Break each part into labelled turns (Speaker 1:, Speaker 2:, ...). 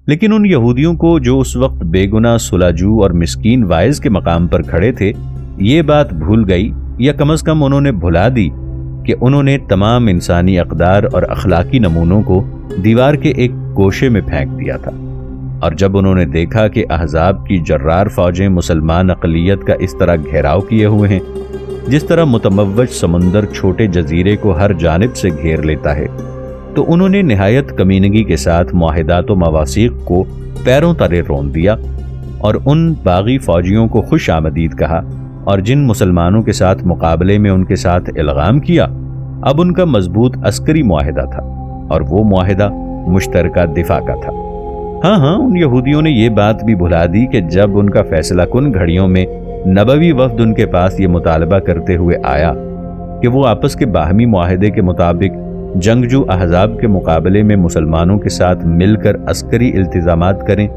Speaker 1: لیکن ان یہودیوں کو جو اس وقت بے گناہ صلحجو اور مسکین واعظ کے مقام پر کھڑے تھے یہ بات بھول گئی، یا کم از کم انہوں نے بھلا دی کہ انہوں نے تمام انسانی اقدار اور اخلاقی نمونوں کو دیوار کے ایک گوشے میں پھینک دیا تھا۔ اور جب انہوں نے دیکھا کہ احزاب کی جرار فوجیں مسلمان اقلیت کا اس طرح گھیراؤ کیے ہوئے ہیں جس طرح متموج سمندر چھوٹے جزیرے کو ہر جانب سے گھیر لیتا ہے، تو انہوں نے نہایت کمینگی کے ساتھ معاہدات و مواثیق کو پیروں تلے رون دیا اور ان باغی فوجیوں کو خوش آمدید کہا، اور جن مسلمانوں کے ساتھ مقابلے میں ان کے ساتھ الغام کیا اب ان کا مضبوط عسکری معاہدہ تھا، اور وہ معاہدہ مشترکہ دفاع کا تھا۔ ہاں ان یہودیوں نے یہ بات بھی بھلا دی کہ جب ان کا فیصلہ کن گھڑیوں میں نبوی وفد ان کے پاس یہ مطالبہ کرتے ہوئے آیا کہ وہ آپس کے باہمی معاہدے کے مطابق جنگجو احزاب کے مقابلے میں مسلمانوں کے ساتھ مل کر عسکری التزامات کریں،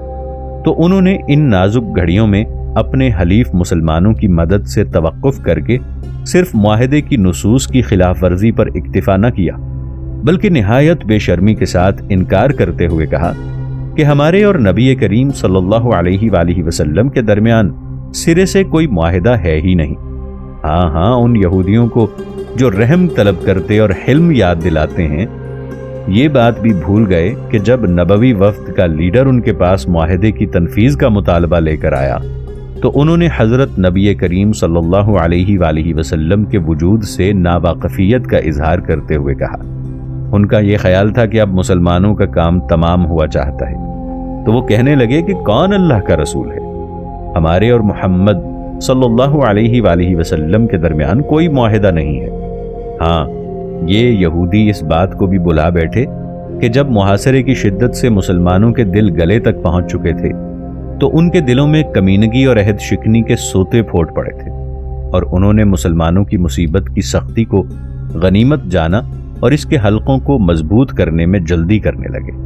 Speaker 1: تو انہوں نے ان نازک گھڑیوں میں اپنے حلیف مسلمانوں کی مدد سے توقف کر کے صرف معاہدے کی نصوص کی خلاف ورزی پر اکتفا نہ کیا، بلکہ نہایت بے شرمی کے ساتھ انکار کرتے ہوئے کہا کہ ہمارے اور نبی کریم صلی اللہ علیہ وآلہ وسلم کے درمیان سرے سے کوئی معاہدہ ہے ہی نہیں۔ ہاں ان یہودیوں کو جو رحم طلب کرتے اور حلم یاد دلاتے ہیں یہ بات بھی بھول گئے کہ جب نبوی وفد کا لیڈر ان کے پاس معاہدے کی تنفیذ کا مطالبہ لے کر آیا تو انہوں نے حضرت نبی کریم صلی اللہ علیہ وآلہ وسلم کے وجود سے ناواقفیت کا اظہار کرتے ہوئے کہا۔ ان کا یہ خیال تھا کہ اب مسلمانوں کا کام تمام ہوا چاہتا ہے، تو وہ کہنے لگے کہ کون اللہ کا رسول ہے؟ ہمارے اور محمد صلی اللہ علیہ وآلہ وسلم کے درمیان کوئی معاہدہ نہیں ہے۔ ہاں یہ یہودی اس بات کو بھی بلا بیٹھے کہ جب محاصرے کی شدت سے مسلمانوں کے دل گلے تک پہنچ چکے تھے تو ان کے دلوں میں کمینگی اور عہد شکنی کے سوتے پھوٹ پڑے تھے، اور انہوں نے مسلمانوں کی مصیبت کی سختی کو غنیمت جانا اور اس کے حلقوں کو مضبوط کرنے میں جلدی کرنے لگے۔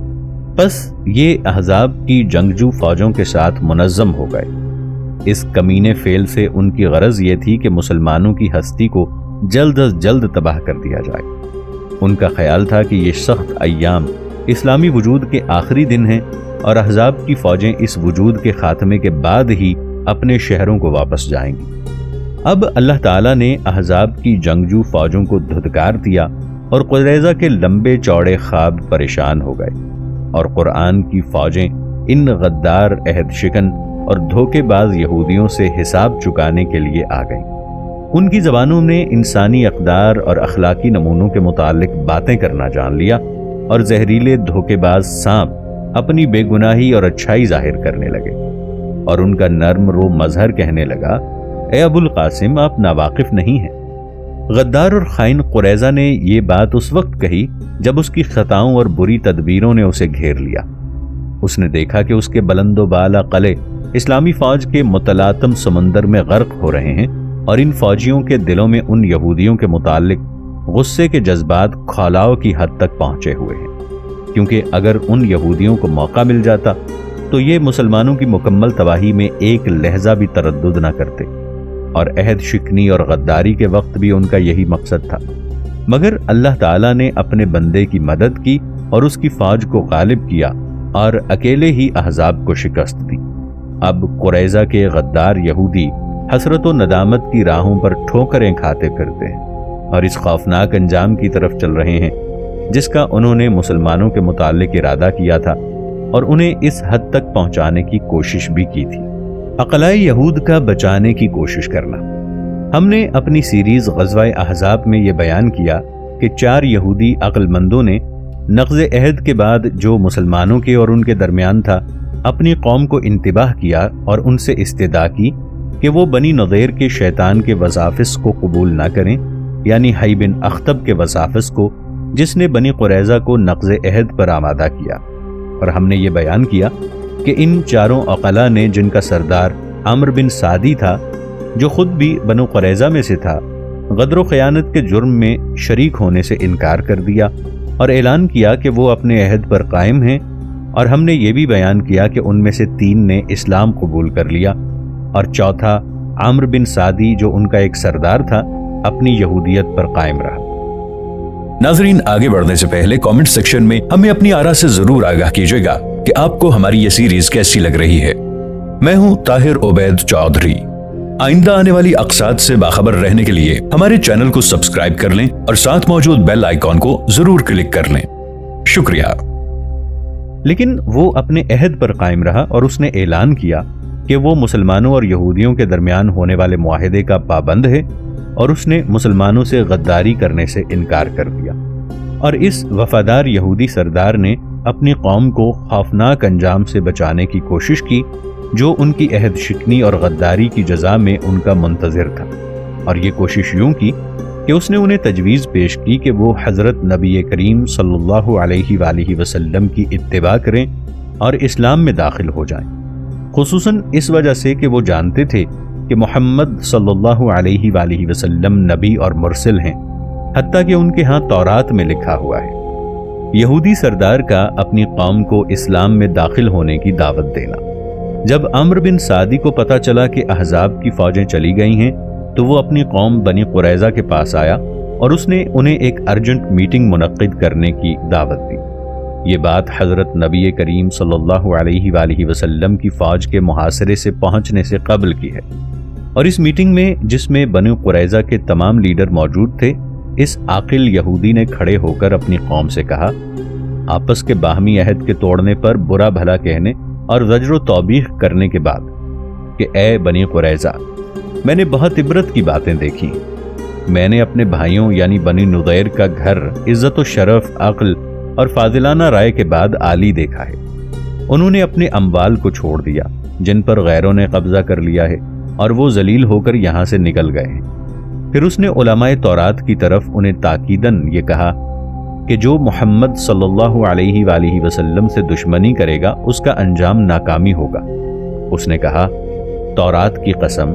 Speaker 1: پس یہ احزاب کی جنگجو فوجوں کے ساتھ منظم ہو گئے۔ اس کمینے فعل سے ان کی غرض یہ تھی کہ مسلمانوں کی ہستی کو جلد از جلد تباہ کر دیا جائے۔ ان کا خیال تھا کہ یہ سخت ایام اسلامی وجود کے آخری دن ہیں اور احزاب کی فوجیں اس وجود کے خاتمے کے بعد ہی اپنے شہروں کو واپس جائیں گی۔ اب اللہ تعالیٰ نے احزاب کی جنگجو فوجوں کو دھتکار دیا اور قریظہ کے لمبے چوڑے خواب پریشان ہو گئے، اور قرآن کی فوجیں ان غدار عہد شکن اور دھوکے باز یہودیوں سے حساب چکانے کے لیے آ گئیں۔ ان کی زبانوں نے انسانی اقدار اور اخلاقی نمونوں کے متعلق باتیں کرنا جان لیا، اور زہریلے دھوکے باز سانپ اپنی بے گناہی اور اچھائی ظاہر کرنے لگے، اور ان کا نرم رو مظہر کہنے لگا، اے ابو القاسم آپ ناواقف نہیں ہیں۔ غدار اور خائن قریظہ نے یہ بات اس وقت کہی جب اس کی خطاؤں اور بری تدبیروں نے اسے گھیر لیا۔ اس نے دیکھا کہ اس کے بلند و بالا قلعے اسلامی فوج کے متلاطم سمندر میں غرق ہو رہے ہیں، اور ان فوجیوں کے دلوں میں ان یہودیوں کے متعلق غصے کے جذبات کھولاؤ کی حد تک پہنچے ہوئے ہیں، کیونکہ اگر ان یہودیوں کو موقع مل جاتا تو یہ مسلمانوں کی مکمل تباہی میں ایک لحظہ بھی تردد نہ کرتے، اور عہد شکنی اور غداری کے وقت بھی ان کا یہی مقصد تھا۔ مگر اللہ تعالیٰ نے اپنے بندے کی مدد کی اور اس کی فوج کو غالب کیا اور اکیلے ہی احزاب کو شکست دی۔ اب قریظہ کے غدار یہودی حسرت و ندامت کی راہوں پر ٹھوکریں کھاتے پھرتے ہیں اور اس خوفناک انجام کی طرف چل رہے ہیں جس کا انہوں نے مسلمانوں کے متعلق ارادہ کیا تھا اور انہیں اس حد تک پہنچانے کی کوشش بھی کی تھی۔ عقلائے یہود کا بچانے کی کوشش کرنا۔ ہم نے اپنی سیریز غزوہ احزاب میں یہ بیان کیا کہ 4 یہودی عقل مندوں نے نقض عہد کے بعد جو مسلمانوں کے اور ان کے درمیان تھا اپنی قوم کو انتباہ کیا اور ان سے استدعا کی کہ وہ بنی نضیر کے شیطان کے وظافس کو قبول نہ کریں، یعنی حی بن اخطب کے وظافس کو جس نے بنی قریظہ کو نقض عہد پر آمادہ کیا۔ اور ہم نے یہ بیان کیا کہ ان 4 عقلاء نے، جن کا سردار عمرو بن سعدی تھا جو خود بھی بنو قریظہ میں سے تھا، غدر و خیانت کے جرم میں شریک ہونے سے انکار کر دیا اور اعلان کیا کہ وہ اپنے عہد پر قائم ہیں، اور ہم نے یہ بھی بیان کیا کہ ان میں سے 3 نے اسلام قبول کر لیا اور چوتھا عمرو بن سعدی جو ان کا ایک سردار تھا اپنی یہودیت پر قائم رہا۔
Speaker 2: ناظرین، آگے بڑھنے سے پہلے کامنٹ سیکشن میں ہمیں اپنی آراء سے ضرور آگاہ کیجیے گا۔ کہ آپ کو ہماری یہ سیریز کیسی لگ رہی ہے۔ میں ہوں طاہر عبید چودھری۔ آئندہ آنے والی اقساط سے باخبر رہنے کے لیے ہمارے چینل کو سبسکرائب کر لیں اور ساتھ موجود بیل آئیکن کو ضرور کلک کر لیں۔ شکریہ۔
Speaker 1: لیکن وہ اپنے عہد پر قائم رہا اور اس نے اعلان کیا کہ وہ مسلمانوں اور یہودیوں کے درمیان ہونے والے معاہدے کا پابند ہے، اور اس نے مسلمانوں سے غداری کرنے سے انکار کر دیا۔ اور اس وفادار یہودی سردار نے اپنی قوم کو خوفناک انجام سے بچانے کی کوشش کی جو ان کی عہد شکنی اور غداری کی جزا میں ان کا منتظر تھا، اور یہ کوشش یوں کی کہ اس نے انہیں تجویز پیش کی کہ وہ حضرت نبی کریم صلی اللہ علیہ وآلہ وسلم کی اتباع کریں اور اسلام میں داخل ہو جائیں، خصوصاً اس وجہ سے کہ وہ جانتے تھے کہ محمد صلی اللہ علیہ وآلہ وسلم نبی اور مرسل ہیں، حتیٰ کہ ان کے ہاں تورات میں لکھا ہوا ہے۔ یہودی سردار کا اپنی قوم کو اسلام میں داخل ہونے کی دعوت دینا۔ جب عمرو بن سعدی کو پتہ چلا کہ احزاب کی فوجیں چلی گئی ہیں تو وہ اپنی قوم بنی قریظہ کے پاس آیا اور اس نے انہیں ایک ارجنٹ میٹنگ منعقد کرنے کی دعوت دی۔ یہ بات حضرت نبی کریم صلی اللہ علیہ وآلہ وسلم کی فوج کے محاصرے سے پہنچنے سے قبل کی ہے، اور اس میٹنگ میں جس میں بنی قریظہ کے تمام لیڈر موجود تھے، اس عاقل یہودی نے کھڑے ہو کر اپنی قوم سے کہا، آپس کے باہمی عہد کے توڑنے پر برا بھلا کہنے اور زجر و توبیخ کرنے کے بعد کہ اے بنی قریظہ، میں نے بہت عبرت کی باتیں دیکھی۔ میں نے اپنے بھائیوں یعنی بنی نضیر کا گھر عزت و شرف، عقل اور فاضلانہ رائے کے بعد عالی دیکھا ہے۔ انہوں نے اپنے اموال کو چھوڑ دیا جن پر غیروں نے قبضہ کر لیا ہے، اور وہ ذلیل ہو کر یہاں سے نکل گئے ہیں۔ پھر اس نے علماء تورات کی طرف انہیں تاکیداً یہ کہا کہ جو محمد صلی اللہ علیہ وآلہ وسلم سے دشمنی کرے گا اس کا انجام ناکامی ہوگا۔ اس نے کہا، تورات کی قسم،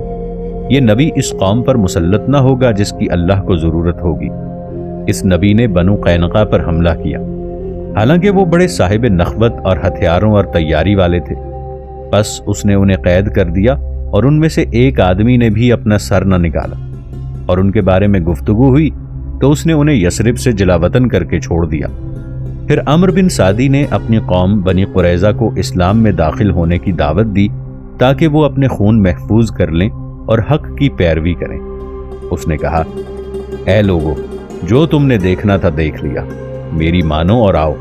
Speaker 1: یہ نبی اس قوم پر مسلط نہ ہوگا جس کی اللہ کو ضرورت ہوگی۔ اس نبی نے بنو قینقاع پر حملہ کیا، حالانکہ وہ بڑے صاحب نخوت اور ہتھیاروں اور تیاری والے تھے، بس اس نے انہیں قید کر دیا اور ان میں سے ایک آدمی نے بھی اپنا سر نہ نکالا، اور ان کے بارے میں گفتگو ہوئی تو اس نے انہیں یثرب سے جلاوطن کر کے چھوڑ دیا۔ پھر عمرو بن سعدی نے اپنی قوم بنی قریظہ کو اسلام میں داخل ہونے کی دعوت دی تاکہ وہ اپنے خون محفوظ کر لیں اور حق کی پیروی کریں۔ اس نے کہا، اے لوگو، جو تم نے دیکھنا تھا دیکھ لیا، میری مانو اور آؤ،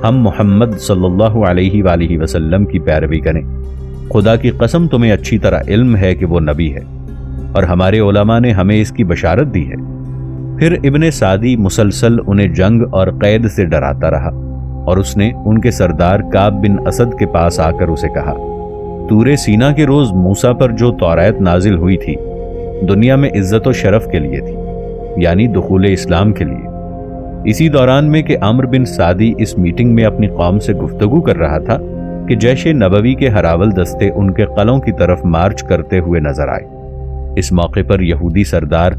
Speaker 1: ہم محمد صلی اللہ علیہ وآلہ وسلم کی پیروی کریں۔ خدا کی قسم تمہیں اچھی طرح علم ہے کہ وہ نبی ہے، اور ہمارے علماء نے ہمیں اس کی بشارت دی ہے۔ پھر ابن سعدی مسلسل انہیں جنگ اور قید سے ڈراتا رہا، اور اس نے ان کے سردار کعب بن اسد کے پاس آ کر اسے کہا، طور سینا کے روز موسیٰ پر جو تورات نازل ہوئی تھی دنیا میں عزت و شرف کے لیے تھی، یعنی دخول اسلام کے لیے۔ اسی دوران میں کہ عمرو بن سعدی اس میٹنگ میں اپنی قوم سے گفتگو کر رہا تھا کہ جیش نبوی کے ہراول دستے ان کے قلعوں کی طرف مارچ کرتے ہوئے نظر آئے۔ اس موقع پر یہودی سردار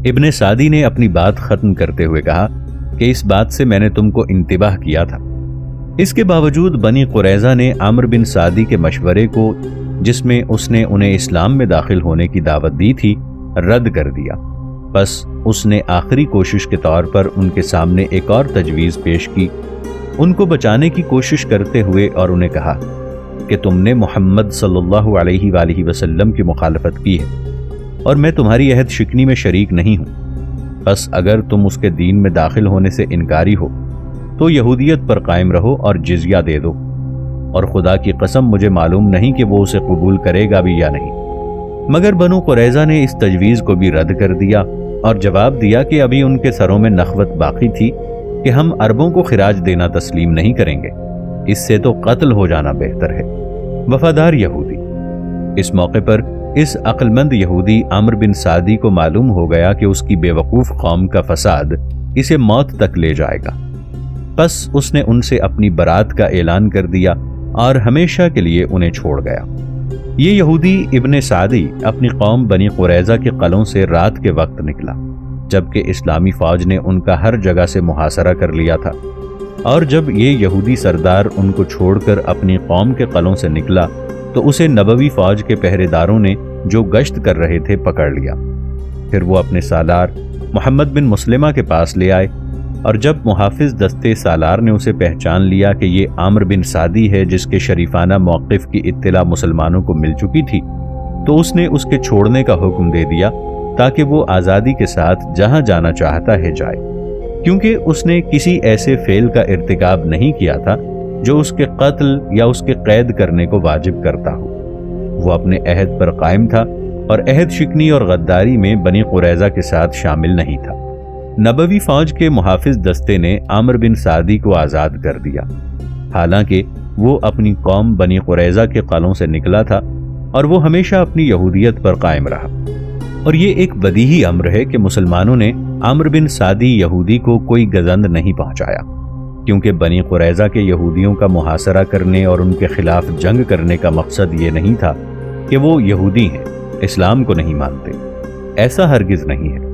Speaker 1: ابن سعدی نے اپنی بات ختم کرتے ہوئے کہا کہ اس بات سے میں نے تم کو انتباہ کیا تھا۔ اس کے باوجود بنی قریظہ نے عمرو بن سعدی کے مشورے کو، جس میں اس نے انہیں اسلام میں داخل ہونے کی دعوت دی تھی، رد کر دیا۔ بس اس نے آخری کوشش کے طور پر ان کے سامنے ایک اور تجویز پیش کی، ان کو بچانے کی کوشش کرتے ہوئے، اور انہیں کہا کہ تم نے محمد صلی اللہ علیہ وآلہ وسلم کی مخالفت کی ہے، اور میں تمہاری عہد شکنی میں شریک نہیں ہوں، بس اگر تم اس کے دین میں داخل ہونے سے انکاری ہو تو یہودیت پر قائم رہو اور جزیہ دے دو، اور خدا کی قسم مجھے معلوم نہیں کہ وہ اسے قبول کرے گا بھی یا نہیں۔ مگر بنو قریظہ نے اس تجویز کو بھی رد کر دیا اور جواب دیا کہ ابھی ان کے سروں میں نخوت باقی تھی کہ ہم عربوں کو خراج دینا تسلیم نہیں کریں گے، اس سے تو قتل ہو جانا بہتر ہے۔ وفادار یہودی۔ اس موقع پر اس عقل مند یہودی عمرو بن سعدی کو معلوم ہو گیا کہ اس کی بے وقوف قوم کا فساد اسے موت تک لے جائے گا، بس اس نے ان سے اپنی برات کا اعلان کر دیا اور ہمیشہ کے لیے انہیں چھوڑ گیا۔ یہ یہودی ابن سعدی اپنی قوم بنی قریظہ کے قلعوں سے رات کے وقت نکلا، جبکہ اسلامی فوج نے ان کا ہر جگہ سے محاصرہ کر لیا تھا، اور جب یہ یہودی سردار ان کو چھوڑ کر اپنی قوم کے قلعوں سے نکلا تو اسے نبوی فوج کے پہرے داروں نے جو گشت کر رہے تھے پکڑ لیا۔ پھر وہ اپنے سالار محمد بن مسلمہ کے پاس لے آئے اور جب محافظ دستے سالار نے اسے پہچان لیا کہ یہ عامر بن سعدی ہے جس کے شریفانہ موقف کی اطلاع مسلمانوں کو مل چکی تھی، تو اس نے اس کے چھوڑنے کا حکم دے دیا تاکہ وہ آزادی کے ساتھ جہاں جانا چاہتا ہے جائے، کیونکہ اس نے کسی ایسے فعل کا ارتکاب نہیں کیا تھا جو اس کے قتل یا اس کے قید کرنے کو واجب کرتا ہو۔ وہ اپنے عہد پر قائم تھا اور عہد شکنی اور غداری میں بنی قریظہ کے ساتھ شامل نہیں تھا۔ نبوی فوج کے محافظ دستے نے عامر بن سعدی کو آزاد کر دیا، حالانکہ وہ اپنی قوم بنی قریظہ کے قلعوں سے نکلا تھا اور وہ ہمیشہ اپنی یہودیت پر قائم رہا۔ اور یہ ایک بدیہی امر ہے کہ مسلمانوں نے عامر بن سعدی یہودی کو کوئی گزند نہیں پہنچایا، کیونکہ بنی قریظہ کے یہودیوں کا محاصرہ کرنے اور ان کے خلاف جنگ کرنے کا مقصد یہ نہیں تھا کہ وہ یہودی ہیں، اسلام کو نہیں مانتے، ایسا ہرگز نہیں ہے۔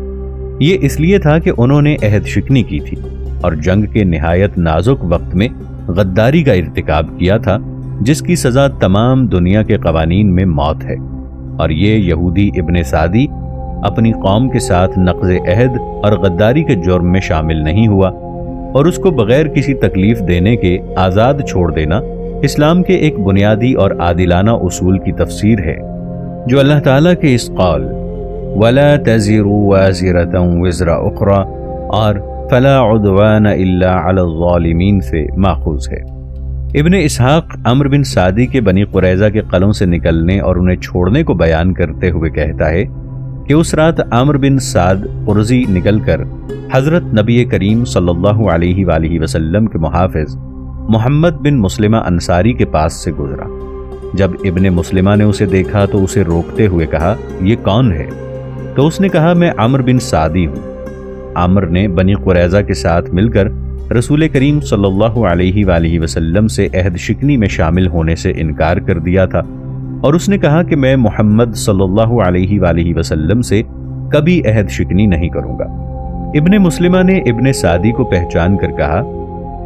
Speaker 1: یہ اس لیے تھا کہ انہوں نے عہد شکنی کی تھی اور جنگ کے نہایت نازک وقت میں غداری کا ارتکاب کیا تھا، جس کی سزا تمام دنیا کے قوانین میں موت ہے۔ اور یہ یہودی ابن سعدی اپنی قوم کے ساتھ نقض عہد اور غداری کے جرم میں شامل نہیں ہوا، اور اس کو بغیر کسی تکلیف دینے کے آزاد چھوڑ دینا اسلام کے ایک بنیادی اور عادلانہ اصول کی تفسیر ہے، جو اللہ تعالیٰ کے اس قول وَلَا تَزِرُ وَازِرَةٌ وِزْرَ أُخْرَى اور فَلَا عُدْوَانَ إِلَّا عَلَى الظَّالِمِينَ سے ماخوذ ہے۔ ابن اسحاق عمرو بن سعدی کے بنی قریظہ کے قلعوں سے نکلنے اور انہیں چھوڑنے کو بیان کرتے ہوئے کہتا ہے کہ اس رات عامر بن سعد قرظی نکل کر حضرت نبی کریم صلی اللہ علیہ وآلہ وسلم کے محافظ محمد بن مسلمہ انصاری کے پاس سے گزرا۔ جب ابن مسلمہ نے اسے دیکھا تو اسے روکتے ہوئے کہا، یہ کون ہے؟ تو اس نے کہا، میں عامر بن سعدی ہوں۔ عامر نے بنی قریظہ کے ساتھ مل کر رسول کریم صلی اللہ علیہ وآلہ وسلم سے عہد شکنی میں شامل ہونے سے انکار کر دیا تھا، اور اس نے کہا کہ میں محمد صلی اللہ علیہ وآلہ وسلم سے کبھی عہد شکنی نہیں کروں گا۔ ابن مسلمہ نے ابن سعدی کو پہچان کر کہا،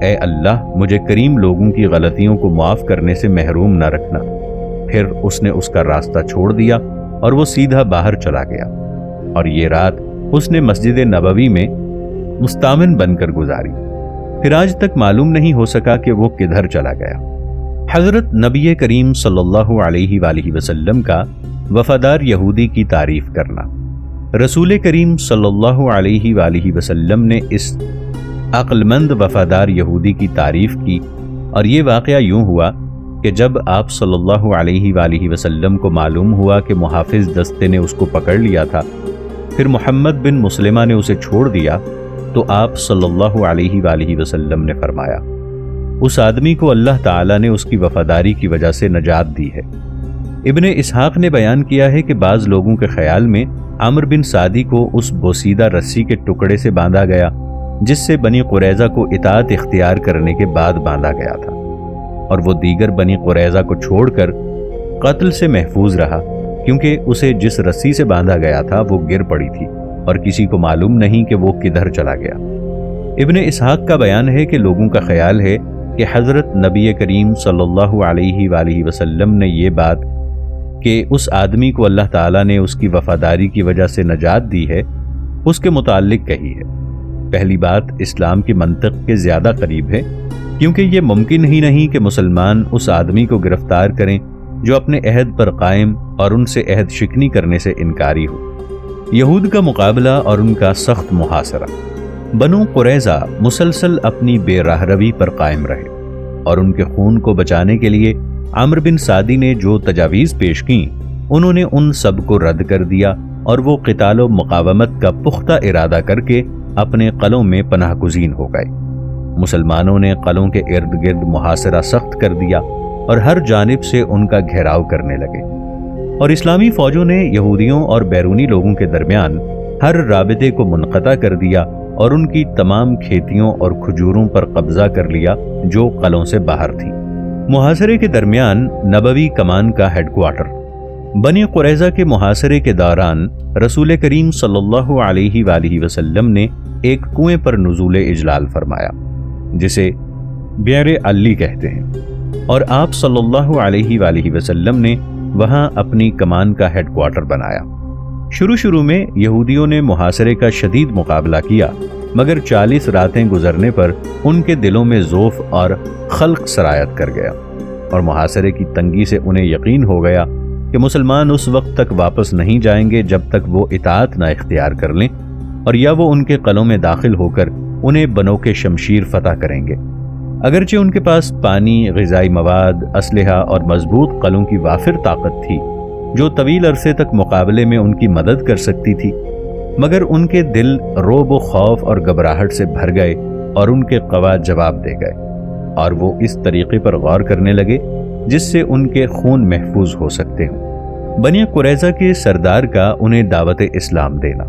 Speaker 1: اے اللہ، مجھے کریم لوگوں کی غلطیوں کو معاف کرنے سے محروم نہ رکھنا۔ پھر اس نے اس کا راستہ چھوڑ دیا اور وہ سیدھا باہر چلا گیا، اور یہ رات اس نے مسجد نبوی میں مستامن بن کر گزاری۔ پھر آج تک معلوم نہیں ہو سکا کہ وہ کدھر چلا گیا۔ حضرت نبی کریم صلی اللہ علیہ وآلہ وسلم کا وفادار یہودی کی تعریف کرنا۔ رسول کریم صلی اللہ علیہ وآلہ وسلم نے اس عقل مند وفادار یہودی کی تعریف کی، اور یہ واقعہ یوں ہوا کہ جب آپ صلی اللہ علیہ وآلہ وسلم کو معلوم ہوا کہ محافظ دستے نے اس کو پکڑ لیا تھا، پھر محمد بن مسلمہ نے اسے چھوڑ دیا، تو آپ صلی اللہ علیہ وآلہ وسلم نے فرمایا، اس آدمی کو اللہ تعالیٰ نے اس کی وفاداری کی وجہ سے نجات دی ہے۔ ابن اسحاق نے بیان کیا ہے کہ بعض لوگوں کے خیال میں عامر بن سعدی کو اس بوسیدہ رسی کے ٹکڑے سے باندھا گیا جس سے بنی قریظہ کو اطاعت اختیار کرنے کے بعد باندھا گیا تھا، اور وہ دیگر بنی قریظہ کو چھوڑ کر قتل سے محفوظ رہا، کیونکہ اسے جس رسی سے باندھا گیا تھا وہ گر پڑی تھی اور کسی کو معلوم نہیں کہ وہ کدھر چلا گیا۔ ابن اسحاق کا بیان ہے کہ لوگوں کا خیال ہے کہ حضرت نبی کریم صلی اللہ علیہ وآلہ وسلم نے یہ بات کہ اس آدمی کو اللہ تعالیٰ نے اس کی وفاداری کی وجہ سے نجات دی ہے، اس کے متعلق کہی ہے۔ پہلی بات اسلام کی منطق کے زیادہ قریب ہے، کیونکہ یہ ممکن ہی نہیں کہ مسلمان اس آدمی کو گرفتار کریں جو اپنے عہد پر قائم اور ان سے عہد شکنی کرنے سے انکاری ہو۔ یہود کا مقابلہ اور ان کا سخت محاصرہ۔ بنو قریظہ مسلسل اپنی بے راہ روی پر قائم رہے، اور ان کے خون کو بچانے کے لیے عامر بن سعدی نے جو تجاویز پیش کیں انہوں نے ان سب کو رد کر دیا، اور وہ قتال و مقاومت کا پختہ ارادہ کر کے اپنے قلعوں میں پناہ گزین ہو گئے۔ مسلمانوں نے قلعوں کے ارد گرد محاصرہ سخت کر دیا اور ہر جانب سے ان کا گھیراؤ کرنے لگے، اور اسلامی فوجوں نے یہودیوں اور بیرونی لوگوں کے درمیان ہر رابطے کو منقطع کر دیا اور ان کی تمام کھیتیوں اور کھجوروں پر قبضہ کر لیا جو قلعوں سے باہر تھیں۔ محاصرے کے درمیان نبوی کمان کا ہیڈ کوارٹر۔ بنی قریظہ کے محاصرے کے دوران رسول کریم صلی اللہ علیہ وآلہ وسلم نے ایک کنویں پر نزول اجلال فرمایا جسے بئر علی کہتے ہیں، اور آپ صلی اللہ علیہ وآلہ وسلم نے وہاں اپنی کمان کا ہیڈ کوارٹر بنایا۔ شروع میں یہودیوں نے محاصرے کا شدید مقابلہ کیا، مگر 40 راتیں گزرنے پر ان کے دلوں میں ذوف اور خلق سرایت کر گیا، اور محاصرے کی تنگی سے انہیں یقین ہو گیا کہ مسلمان اس وقت تک واپس نہیں جائیں گے جب تک وہ اطاعت نہ اختیار کر لیں، اور یا وہ ان کے قلعوں میں داخل ہو کر انہیں بنوک شمشیر فتح کریں گے۔ اگرچہ ان کے پاس پانی، غذائی مواد، اسلحہ اور مضبوط قلعوں کی وافر طاقت تھی جو طویل عرصے تک مقابلے میں ان کی مدد کر سکتی تھی، مگر ان کے دل رعب و خوف اور گھبراہٹ سے بھر گئے اور ان کے قوا جواب دے گئے، اور وہ اس طریقے پر غور کرنے لگے جس سے ان کے خون محفوظ ہو سکتے ہوں۔ بنی قریظہ کے سردار کا انہیں دعوت اسلام دینا۔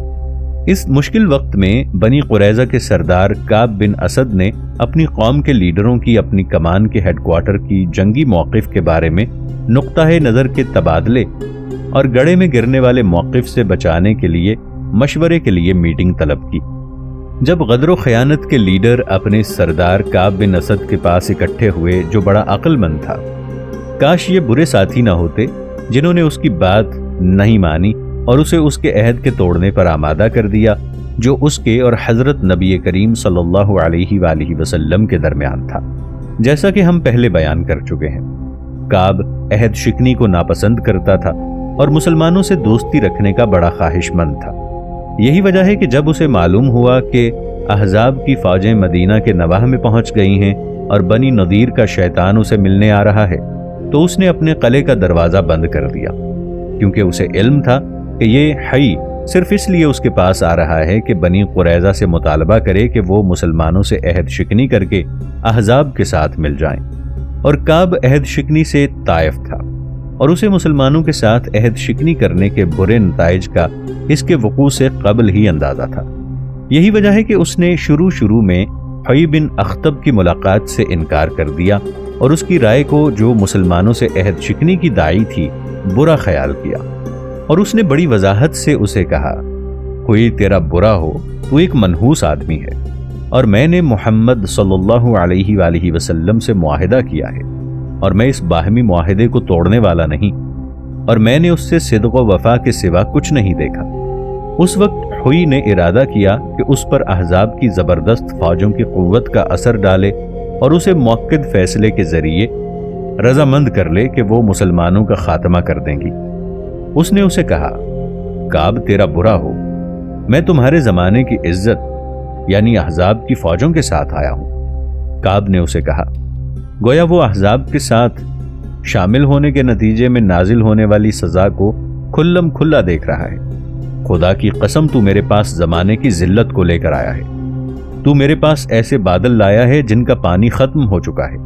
Speaker 1: اس مشکل وقت میں بنی قریظہ کے سردار کعب بن اسد نے اپنی قوم کے لیڈروں کی اپنی کمان کے ہیڈ کوارٹر کی جنگی موقف کے بارے میں نقطہ نظر کے تبادلے اور گڑھے میں گرنے والے موقف سے بچانے کے لیے مشورے کے لیے میٹنگ طلب کی۔ جب غدر و خیانت کے لیڈر اپنے سردار کعب بن اسد کے پاس اکٹھے ہوئے جو بڑا عقل مند تھا، کاش یہ برے ساتھی نہ ہوتے جنہوں نے اس کی بات نہیں مانی اور اسے اس کے عہد کے توڑنے پر آمادہ کر دیا جو اس کے اور حضرت نبی کریم صلی اللہ علیہ وآلہ وسلم کے درمیان تھا۔ جیسا کہ ہم پہلے بیان کر چکے ہیں، کعب عہد شکنی کو ناپسند کرتا تھا اور مسلمانوں سے دوستی رکھنے کا بڑا خواہش مند تھا۔ یہی وجہ ہے کہ جب اسے معلوم ہوا کہ احزاب کی فوجیں مدینہ کے نواح میں پہنچ گئی ہیں اور بنی نذیر کا شیطان اسے ملنے آ رہا ہے، تو اس نے اپنے قلعے کا دروازہ بند کر دیا، کیونکہ اسے علم تھا کہ یہ حی صرف اس لیے اس کے پاس آ رہا ہے کہ بنی قریظہ سے مطالبہ کرے کہ وہ مسلمانوں سے عہد شکنی کر کے احزاب کے ساتھ مل جائیں، اور کعب عہد شکنی سے طائف تھا اور اسے مسلمانوں کے ساتھ عہد شکنی کرنے کے برے نتائج کا اس کے وقوع سے قبل ہی اندازہ تھا۔ یہی وجہ ہے کہ اس نے شروع میں حی بن اخطب کی ملاقات سے انکار کر دیا اور اس کی رائے کو، جو مسلمانوں سے عہد شکنی کی داعی تھی، برا خیال کیا، اور اس نے بڑی وضاحت سے اسے کہا، کوئی تیرا برا ہو، تو ایک منحوس آدمی ہے، اور میں نے محمد صلی اللہ علیہ وآلہ وسلم سے معاہدہ کیا ہے، اور میں اس باہمی معاہدے کو توڑنے والا نہیں، اور میں نے اس سے صدق و وفا کے سوا کچھ نہیں دیکھا۔ اس وقت حی نے ارادہ کیا کہ اس پر احزاب کی زبردست فوجوں کی قوت کا اثر ڈالے اور اسے موقت فیصلے کے ذریعے رضامند کر لے کہ وہ مسلمانوں کا خاتمہ کر دیں گی۔ اس نے اسے کہا، کعب تیرا برا ہو، میں تمہارے زمانے کی عزت یعنی احزاب کی فوجوں کے ساتھ آیا ہوں۔ کعب نے اسے کہا، گویا وہ احزاب کے ساتھ شامل ہونے کے نتیجے میں نازل ہونے والی سزا کو کھلم کھلا دیکھ رہا ہے۔ خدا کی قسم تو میرے پاس زمانے کی ذلت کو لے کر آیا ہے، تو میرے پاس ایسے بادل لایا ہے جن کا پانی ختم ہو چکا ہے،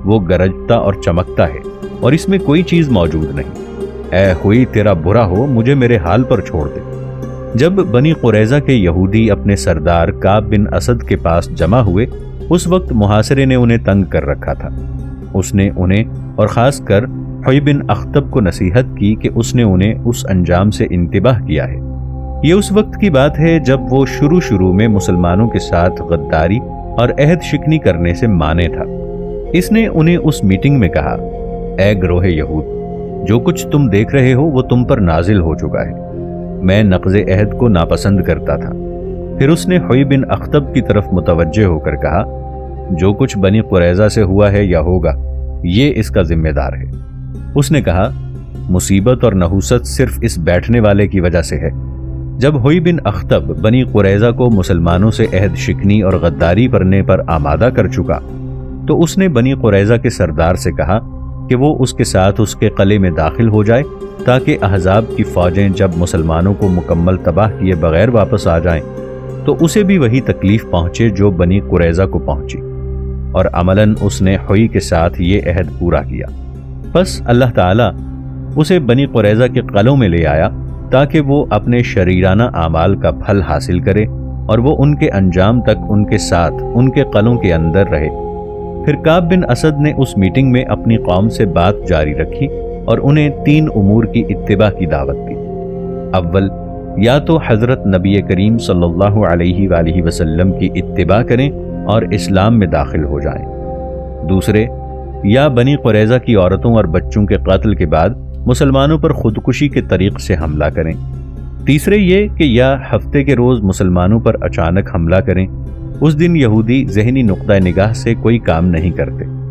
Speaker 1: وہ گرجتا اور چمکتا ہے اور اس میں کوئی چیز موجود نہیں۔ اے حی تیرا برا ہو، مجھے میرے حال پر چھوڑ دے۔ جب بنی قریظہ کے یہودی اپنے سردار کعب بن اسد کے پاس جمع ہوئے، اس وقت محاصرے نے انہیں تنگ کر رکھا تھا۔ اس نے انہیں اور خاص کر حی بن اخطب کو نصیحت کی کہ اس نے انہیں اس انجام سے انتباہ کیا ہے۔ یہ اس وقت کی بات ہے جب وہ شروع میں مسلمانوں کے ساتھ غداری اور عہد شکنی کرنے سے مانے تھا۔ اس نے انہیں اس میٹنگ میں کہا، اے گروہ یہود، جو کچھ تم دیکھ رہے ہو وہ تم پر نازل ہو چکا ہے۔ میں نقض عہد کو ناپسند کرتا تھا۔ پھر اس نے حی بن اخطب کی طرف متوجہ ہو کر کہا، جو کچھ بنی قریظہ سے ہوا ہے یا ہوگا، یہ اس کا ذمہ دار ہے۔ اس نے کہا، مصیبت اور نحوست صرف اس بیٹھنے والے کی وجہ سے ہے۔ جب حی بن اخطب بنی قریظہ کو مسلمانوں سے عہد شکنی اور غداری کرنے پر آمادہ کر چکا، تو اس نے بنی قریظہ کے سردار سے کہا کہ وہ اس کے ساتھ اس کے قلعے میں داخل ہو جائے تاکہ احزاب کی فوجیں جب مسلمانوں کو مکمل تباہ کیے بغیر واپس آ جائیں تو اسے بھی وہی تکلیف پہنچے جو بنی قریظہ کو پہنچی، اور عملاً اس نے حی کے ساتھ یہ عہد پورا کیا۔ بس اللہ تعالیٰ اسے بنی قریظہ کے قلعوں میں لے آیا تاکہ وہ اپنے شریرانہ اعمال کا پھل حاصل کرے اور وہ ان کے انجام تک ان کے ساتھ ان کے قلعوں کے اندر رہے۔ پھر کعب بن اسد نے اس میٹنگ میں اپنی قوم سے بات جاری رکھی اور انہیں 3 امور کی اتباع کی دعوت دی۔ اول، یا تو حضرت نبی کریم صلی اللہ علیہ وآلہ وسلم کی اتباع کریں اور اسلام میں داخل ہو جائیں۔ دوسرے، یا بنی قریظہ کی عورتوں اور بچوں کے قتل کے بعد مسلمانوں پر خودکشی کے طریق سے حملہ کریں۔ تیسرے یہ کہ یا ہفتے کے روز مسلمانوں پر اچانک حملہ کریں، اس دن یہودی ذہنی نقطہ نگاہ سے کوئی کام نہیں کرتے۔